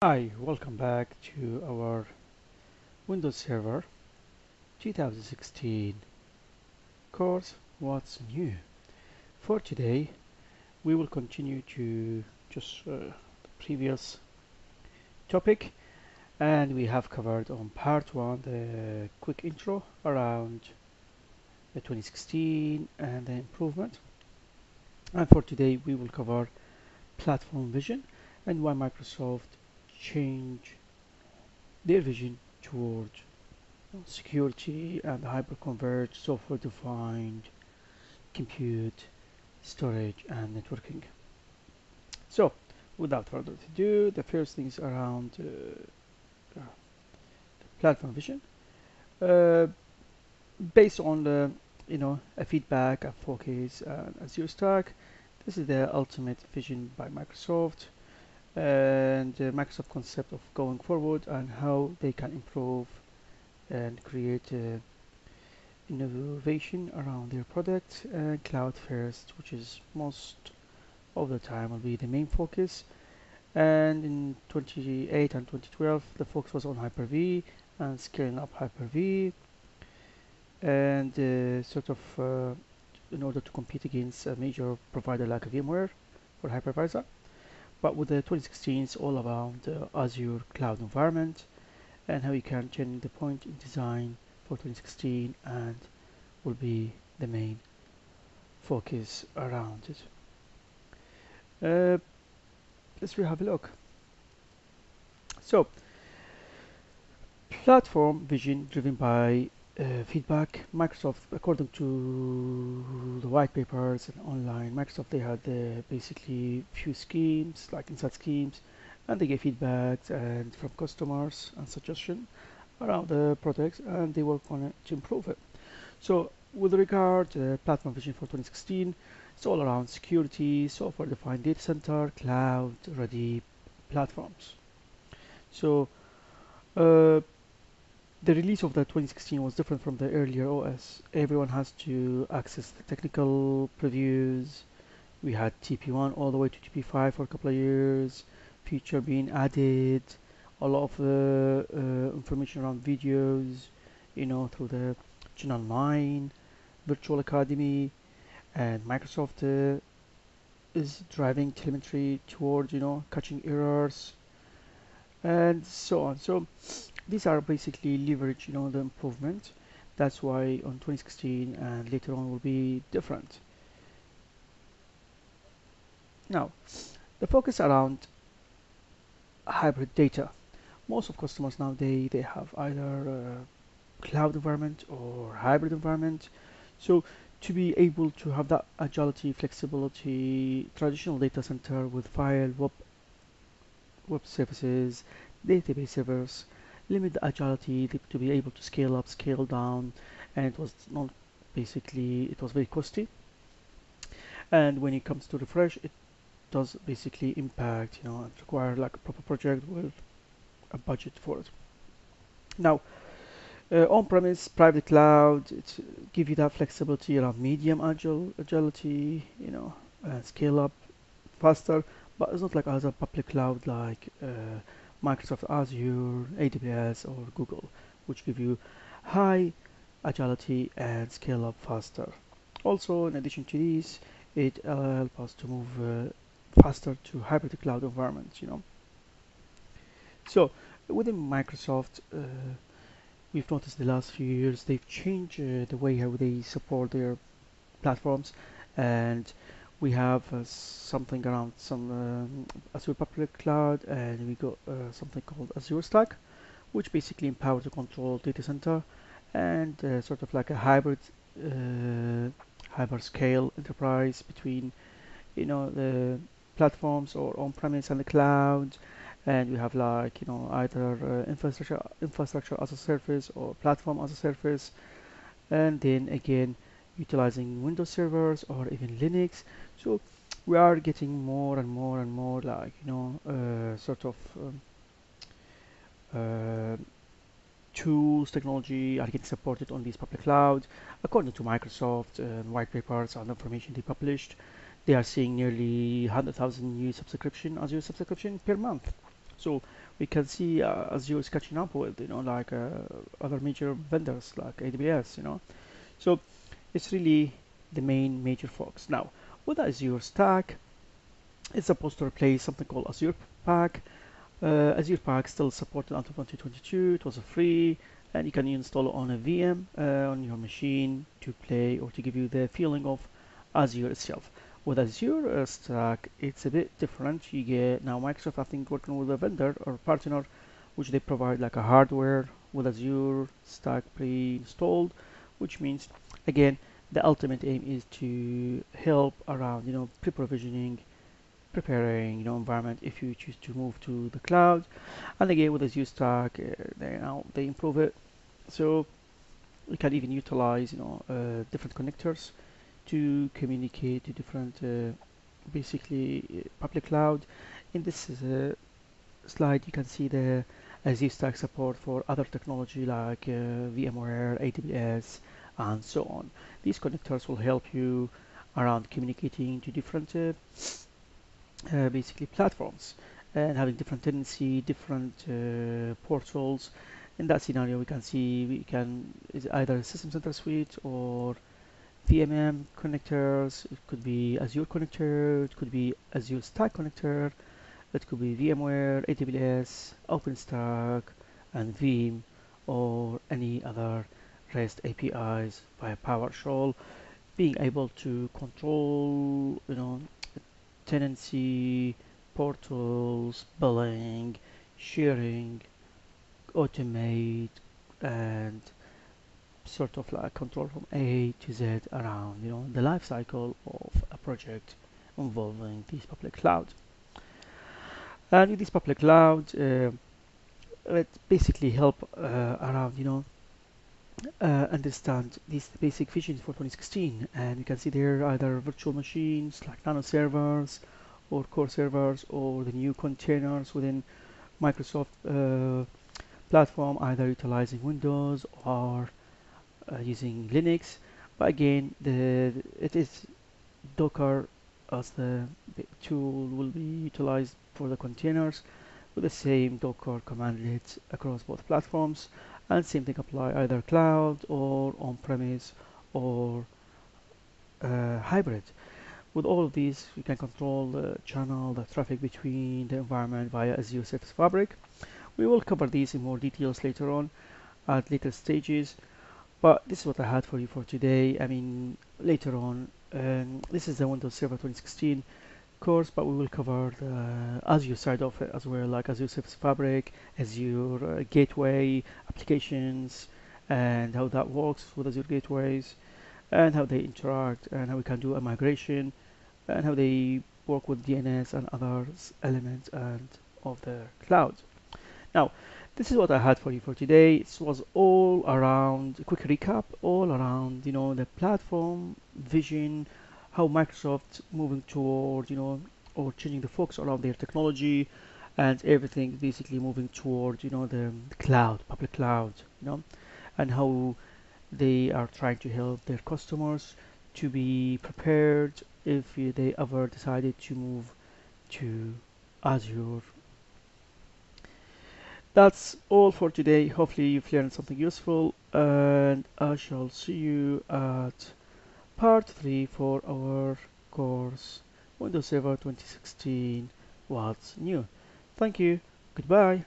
Hi, welcome back to our Windows Server 2016 course, What's New? For today, we will continue to just the previous topic, and we have covered on part 1 the quick intro around the 2016 and the improvement. And for today, we will cover platform vision and why Microsoft changed their vision toward security and hyper-converged software-defined compute, storage, and networking. So, without further ado, the first things around platform vision, uh, based on the a feedback, a focus, and Azure Stack. This is the ultimate vision by Microsoft and Microsoft concept of going forward and how they can improve and create innovation around their product, and cloud first, which is most of the time will be the main focus. And in 2008 and 2012 the focus was on Hyper-V and scaling up Hyper-V, and in order to compete against a major provider like VMware for hypervisor. But with the 2016, it's all about the Azure cloud environment and how you can change the point in design for 2016, and will be the main focus around it. Let's have a look. So, platform vision driven by feedback. Microsoft, according to the white papers and online, Microsoft they had basically few schemes like inside schemes, and they gave feedbacks and from customers and suggestion around the products, and they work on it to improve it. So with regard to platform vision for 2016, it's all around security, software-defined data center, cloud-ready platforms. So uh, the release of the 2016 was different from the earlier OS. Everyone has to access the technical previews. We had TP1 all the way to TP5 for a couple of years, feature being added, a lot of the information around videos, through the Channel 9, Virtual Academy, and Microsoft is driving telemetry towards, catching errors, and so on. So these are basically leverage, the improvement. That's why on 2016 and later on will be different. Now, the focus around hybrid data. Most of customers nowadays they have either cloud environment or hybrid environment. So to be able to have that agility, flexibility, traditional data center with file, web services, database servers, limit the agility to be able to scale up, scale down, and it was not basically it was very costly. And when it comes to refresh, it does basically impact, and require like a proper project with a budget for it. Now, on-premise, private cloud, it give you that flexibility around medium agility, scale up faster, but it's not like other public cloud like Microsoft Azure, AWS, or Google, which give you high agility and scale up faster. Also, in addition to these, it helps us to move faster to hybrid cloud environments. So within Microsoft, we've noticed the last few years they've changed the way how they support their platforms, and we have something around some Azure Public Cloud, and we got something called Azure Stack, which basically empowers the control data center and sort of like a hybrid hyperscale enterprise between the platforms or on-premise and the cloud. And we have like either infrastructure as a service or platform as a service, and then again utilizing Windows servers or even Linux. So we are getting more and more and more like uh, tools, technology are getting supported on these public clouds. According to Microsoft white papers and information they published, they are seeing nearly 100,000 new Azure subscription per month. So we can see Azure is catching up with, like other major vendors like AWS, So it's really the main major focus. Now, with Azure Stack, it's supposed to replace something called Azure Pack. Azure Pack still supported until 2022. It was free, and you can install it on a VM on your machine to play or to give you the feeling of Azure itself. With Azure Stack, it's a bit different. You get now Microsoft, I think, working with a vendor or partner, which they provide like a hardware with Azure Stack pre-installed, which means again the ultimate aim is to help around pre-provisioning, preparing environment if you choose to move to the cloud. And again with Azure Stack, they improve it, so you can even utilize different connectors to communicate to different basically public cloud. In this slide you can see the Azure Stack support for other technology like VMware, AWS, and so on. These connectors will help you around communicating to different basically platforms and having different tendency, different portals. In that scenario, we can see is either System Center Suite or VMM connectors. It could be Azure connector, it could be Azure Stack connector, it could be VMware, AWS, OpenStack, and Veeam, or any other REST APIs via PowerShell. Being able to control, tenancy, portals, billing, sharing, automate, and sort of like control from A to Z around the life cycle of a project involving these public clouds. And with this public cloud, it basically help around understand these basic features for 2016, and you can see there either virtual machines like Nano servers or core servers, or the new containers within Microsoft platform, either utilizing Windows or using Linux. But again, it is Docker as the tool will be utilized for the containers with the same Docker commandlet across both platforms, and same thing apply either cloud or on-premise or hybrid. With all of these, we can control the channel, the traffic between the environment via Azure Service Fabric. We will cover these in more details later on at later stages, but this is what I had for you for today. I mean, later on, this is the Windows Server 2016 course, but we will cover the Azure side of it as well, like Azure Service Fabric, Azure Gateway applications, and how that works with Azure gateways, and how they interact, and how we can do a migration, and how they work with DNS and other elements and of the cloud. Now, this is what I had for you for today. It was all around a quick recap, all around the platform vision, how Microsoft moving toward or changing the focus around their technology, and everything basically moving toward the cloud, public cloud, and how they are trying to help their customers to be prepared if they ever decided to move to Azure. That's all for today. Hopefully you've learned something useful, and I shall see you at part 3 for our course Windows Server 2016 What's New. Thank you. Goodbye.